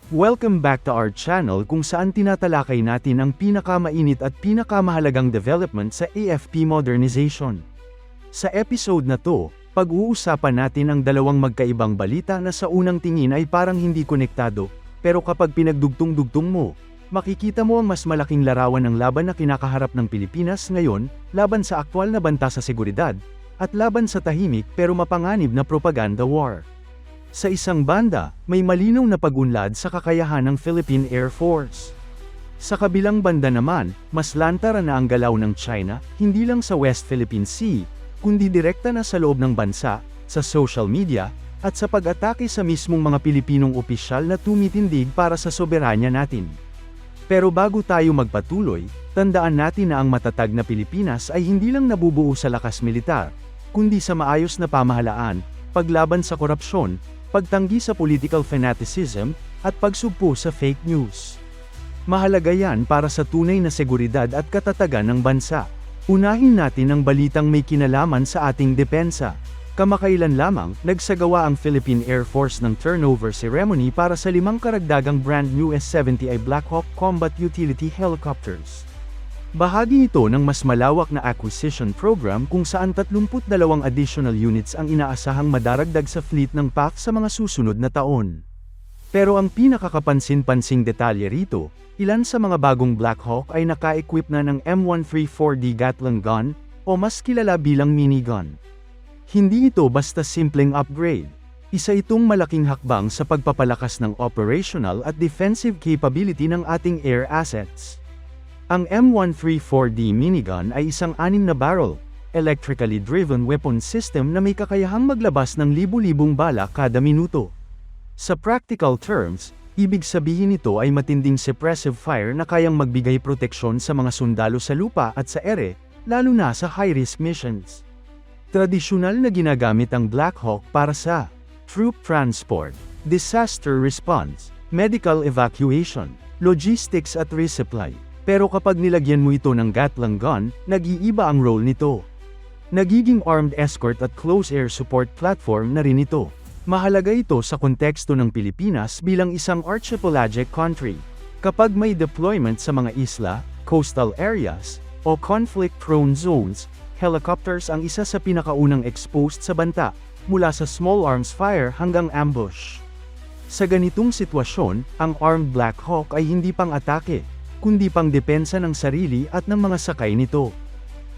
Welcome back to our channel kung saan tinatalakay natin ang pinakamainit at pinakamahalagang development sa AFP modernization. Sa episode na to, pag-uusapan natin ang dalawang magkaibang balita na sa unang tingin ay parang hindi konektado, pero kapag pinagdugtong-dugtong mo, makikita mo ang mas malaking larawan ng laban na kinakaharap ng Pilipinas ngayon, laban sa aktwal na banta sa seguridad, at laban sa tahimik pero mapanganib na propaganda war. Sa isang banda, may malinaw na pag-unlad sa kakayahan ng Philippine Air Force. Sa kabilang banda naman, mas lantara na ang galaw ng China, hindi lang sa West Philippine Sea, kundi direkta na sa loob ng bansa, sa social media, at sa pag-atake sa mismong mga Pilipinong opisyal na tumitindig para sa soberanya natin. Pero bago tayo magpatuloy, tandaan natin na ang matatag na Pilipinas ay hindi lang nabubuo sa lakas militar, kundi sa maayos na pamahalaan, paglaban sa korupsyon, pagtanggi sa political fanaticism, at pagsugpo sa fake news. Mahalaga yan para sa tunay na seguridad at katatagan ng bansa. Unahin natin ang balitang may kinalaman sa ating depensa. Kamakailan lamang, nagsagawa ang Philippine Air Force ng turnover ceremony para sa 5 karagdagang brand new S-70i Black Hawk Combat Utility Helicopters. Bahagi ito ng mas malawak na acquisition program kung saan 32 additional units ang inaasahang madaragdag sa fleet ng PAC sa mga susunod na taon. Pero ang pinakakapansin-pansing detalye rito, ilan sa mga bagong Black Hawk ay naka-equip na ng M134D Gatling gun, o mas kilala bilang minigun. Hindi ito basta simpleng upgrade. Isa itong malaking hakbang sa pagpapalakas ng operational at defensive capability ng ating air assets. Ang M134D minigun ay isang 6 na barrel, electrically driven weapon system na may kakayahang maglabas ng libu-libong bala kada minuto. Sa practical terms, ibig sabihin nito ay matinding suppressive fire na kayang magbigay proteksyon sa mga sundalo sa lupa at sa ere, lalo na sa high-risk missions. Tradisyonal na ginagamit ang Black Hawk para sa troop transport, disaster response, medical evacuation, logistics at resupply. Pero kapag nilagyan mo ito ng Gatling gun, nag-iiba ang role nito. Nagiging armed escort at close air support platform na rin ito. Mahalaga ito sa konteksto ng Pilipinas bilang isang archipelagic country. Kapag may deployment sa mga isla, coastal areas, o conflict-prone zones, helicopters ang isa sa pinakaunang exposed sa banta, mula sa small arms fire hanggang ambush. Sa ganitong sitwasyon, ang armed Black Hawk ay hindi pang-atake, kundi pang depensa ng sarili at ng mga sakay nito.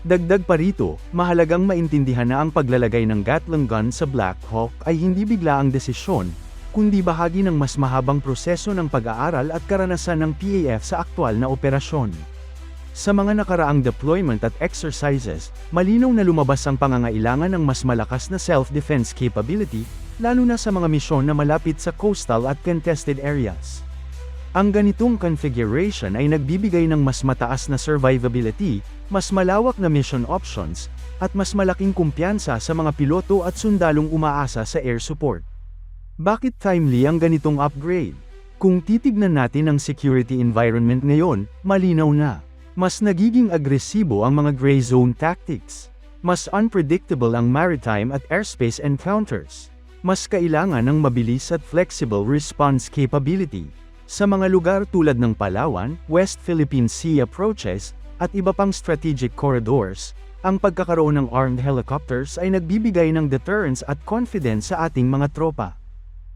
Dagdag pa rito, mahalagang maintindihan na ang paglalagay ng Gatling gun sa Black Hawk ay hindi biglaang desisyon, kundi bahagi ng mas mahabang proseso ng pag-aaral at karanasan ng PAF sa aktwal na operasyon. Sa mga nakaraang deployment at exercises, malinaw na lumabas ang pangangailangan ng mas malakas na self-defense capability, lalo na sa mga misyon na malapit sa coastal at contested areas. Ang ganitong configuration ay nagbibigay ng mas mataas na survivability, mas malawak na mission options, at mas malaking kumpiyansa sa mga piloto at sundalong umaasa sa air support. Bakit timely ang ganitong upgrade? Kung titignan natin ang security environment ngayon, malinaw na. Mas nagiging agresibo ang mga gray zone tactics. Mas unpredictable ang maritime at airspace encounters. Mas kailangan ng mabilis at flexible response capability. Sa mga lugar tulad ng Palawan, West Philippine Sea approaches, at iba pang strategic corridors, ang pagkakaroon ng armed helicopters ay nagbibigay ng deterrence at confidence sa ating mga tropa.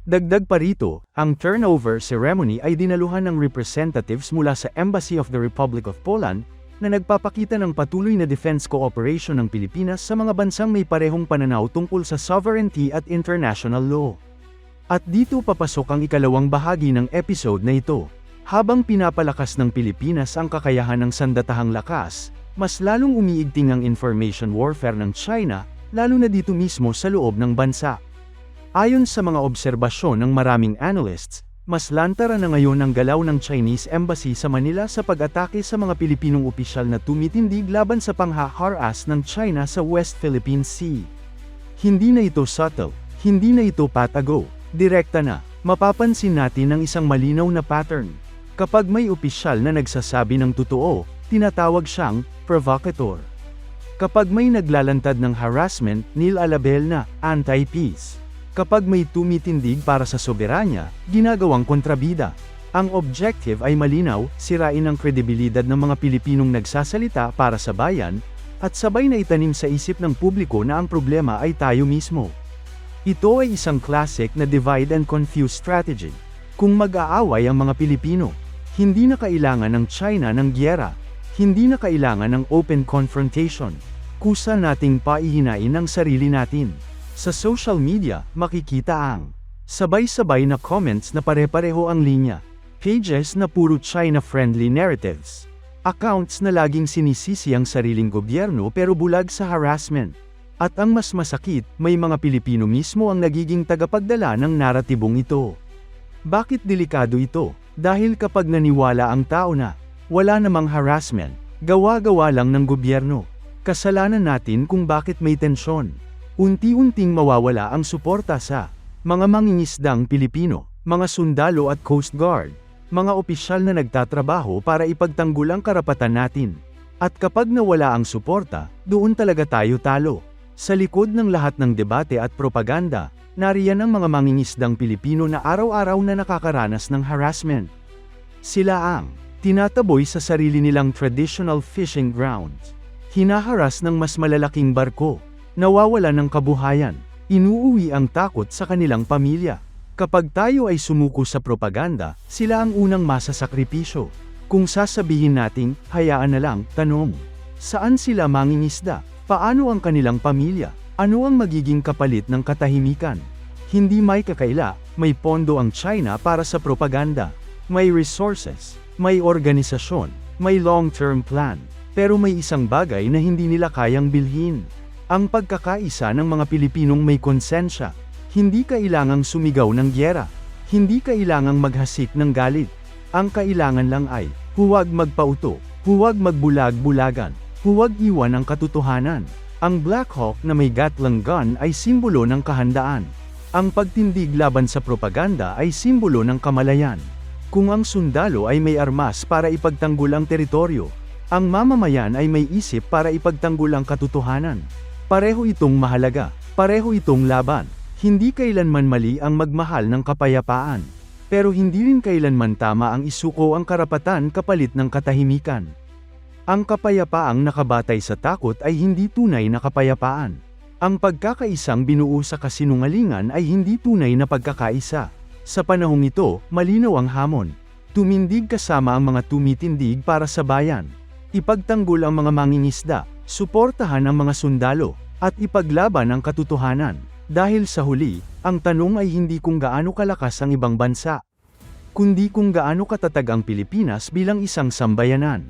Dagdag pa rito, ang turnover ceremony ay dinaluhan ng representatives mula sa Embassy of the Republic of Poland, na nagpapakita ng patuloy na defense cooperation ng Pilipinas sa mga bansang may parehong pananaw tungkol sa sovereignty at international law. At dito papasok ang ikalawang bahagi ng episode na ito. Habang pinapalakas ng Pilipinas ang kakayahan ng sandatahang lakas, mas lalong umiigting ang information warfare ng China, lalo na dito mismo sa loob ng bansa. Ayon sa mga obserbasyon ng maraming analysts, mas lantara na ngayon ang galaw ng Chinese Embassy sa Manila sa pag-atake sa mga Pilipinong opisyal na tumitindig laban sa panghaharas ng China sa West Philippine Sea. Hindi na ito subtle, hindi na ito patago. Direkta na, mapapansin natin ang isang malinaw na pattern. Kapag may opisyal na nagsasabi ng totoo, tinatawag siyang provocateur. Kapag may naglalantad ng harassment, nilalabel na anti-peace. Kapag may tumitindig para sa soberanya, ginagawang kontrabida. Ang objective ay malinaw, sirain ang kredibilidad ng mga Pilipinong nagsasalita para sa bayan, at sabay na itanim sa isip ng publiko na ang problema ay tayo mismo. Ito ay isang classic na divide and confuse strategy. Kung mag-aaway ang mga Pilipino, hindi na kailangan ng China ng giyera, hindi na kailangan ng open confrontation. Kusa nating paihinain ang sarili natin. Sa social media, makikita ang sabay-sabay na comments na pare-pareho ang linya, pages na puro China-friendly narratives, accounts na laging sinisisi ang sariling gobyerno pero bulag sa harassment. At ang mas masakit, may mga Pilipino mismo ang nagiging tagapagdala ng naratibong ito. Bakit delikado ito? Dahil kapag naniwala ang tao na wala namang harassment, gawa-gawa lang ng gobyerno, kasalanan natin kung bakit may tensyon. Unti-unting mawawala ang suporta sa mga mangingisdang Pilipino, mga sundalo at Coast Guard, mga opisyal na nagtatrabaho para ipagtanggol ang karapatan natin. At kapag nawala ang suporta, doon talaga tayo talo. Sa likod ng lahat ng debate at propaganda, nariyan ang mga mangingisdang Pilipino na araw-araw na nakakaranas ng harassment. Sila ang tinataboy sa sarili nilang traditional fishing grounds, hinaharas ng mas malalaking barko, nawawala ng kabuhayan, inuuwi ang takot sa kanilang pamilya. Kapag tayo ay sumuko sa propaganda, sila ang unang masasakripisyo. Kung sasabihin nating, hayaan na lang, tanong, saan sila mangingisda? Paano ang kanilang pamilya? Ano ang magiging kapalit ng katahimikan? Hindi may kakaila, may pondo ang China para sa propaganda. May resources, may organisasyon, may long-term plan. Pero may isang bagay na hindi nila kayang bilhin. Ang pagkakaisa ng mga Pilipinong may konsensya. Hindi kailangang sumigaw ng giyera. Hindi kailangang maghasik ng galit. Ang kailangan lang ay, huwag magpauto, huwag magbulag-bulagan, huwag iwan ang katotohanan. Ang Black Hawk na may Gatling gun ay simbolo ng kahandaan. Ang pagtindig laban sa propaganda ay simbolo ng kamalayan. Kung ang sundalo ay may armas para ipagtanggol ang teritoryo, ang mamamayan ay may isip para ipagtanggol ang katotohanan. Pareho itong mahalaga, pareho itong laban. Hindi kailanman mali ang magmahal ng kapayapaan. Pero hindi rin kailanman tama ang isuko ang karapatan kapalit ng katahimikan. Ang kapayapaang nakabatay sa takot ay hindi tunay na kapayapaan. Ang pagkakaisang binuo sa kasinungalingan ay hindi tunay na pagkakaisa. Sa panahong ito, malinaw ang hamon. Tumindig kasama ang mga tumitindig para sa bayan. Ipagtanggol ang mga mangingisda, suportahan ang mga sundalo, at ipaglaban ang katotohanan. Dahil sa huli, ang tanong ay hindi kung gaano kalakas ang ibang bansa, kundi kung gaano katatag ang Pilipinas bilang isang sambayanan.